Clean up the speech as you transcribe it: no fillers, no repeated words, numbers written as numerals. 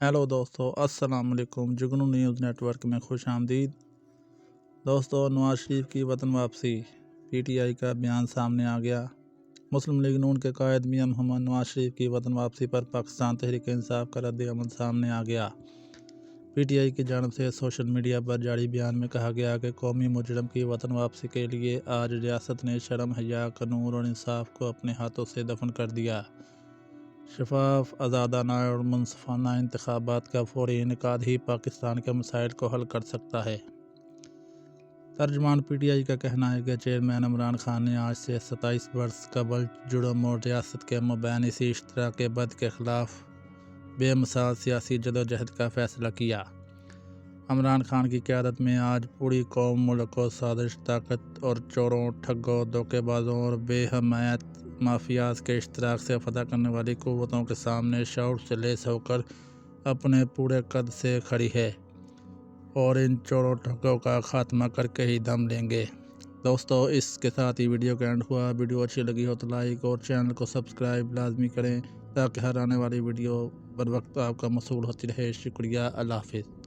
Hello دوستو، السلام علیکم۔ جگنو نیوز نیٹ ورک میں خوش آمدید۔ دوستو، نواز شریف کی وطن واپسی، پی ٹی آئی کا بیان سامنے آ گیا۔ مسلم لیگ نون کے قائد میاں محمد نواز شریف کی وطن واپسی پر پاکستان تحریک انصاف کا رد عمل سامنے آ گیا۔ پی ٹی آئی کی جانب سے سوشل میڈیا پر جاری بیان میں کہا گیا کہ قومی مجرم کی وطن واپسی کے لیے آج ریاست نے شرم، حیا، نور اور انصاف کو اپنے ہاتھوں سے دفن کر دیا۔ شفاف، آزادانہ اور منصفانہ انتخابات کا فوری انعقاد ہی پاکستان کے مسائل کو حل کر سکتا ہے۔ ترجمان پی ٹی آئی کا کہنا ہے کہ چیئرمین عمران خان نے آج سے 27 برس قبل جرم اور ریاست کے مابین اسی اشتراک بد کے خلاف بے مثال سیاسی جدوجہد کا فیصلہ کیا۔ عمران خان کی قیادت میں آج پوری قوم ملک کو سازش، طاقت اور چوروں، ٹھگوں، دھوکے بازوں اور بے حمایت مافیاز کے اشتراک سے فتح کرنے والی قوتوں کے سامنے شعور سے لیس ہو کر اپنے پورے قد سے کھڑی ہے اور ان چوروں ٹھگوں کا خاتمہ کر کے ہی دم لیں گے۔ دوستو، اس کے ساتھ ہی ویڈیو کا اینڈ ہوا۔ ویڈیو اچھی لگی ہو تو لائک اور چینل کو سبسکرائب لازمی کریں تاکہ ہر آنے والی ویڈیو بر وقت آپ کا موصول ہوتی رہے۔ شکریہ، اللہ حافظ۔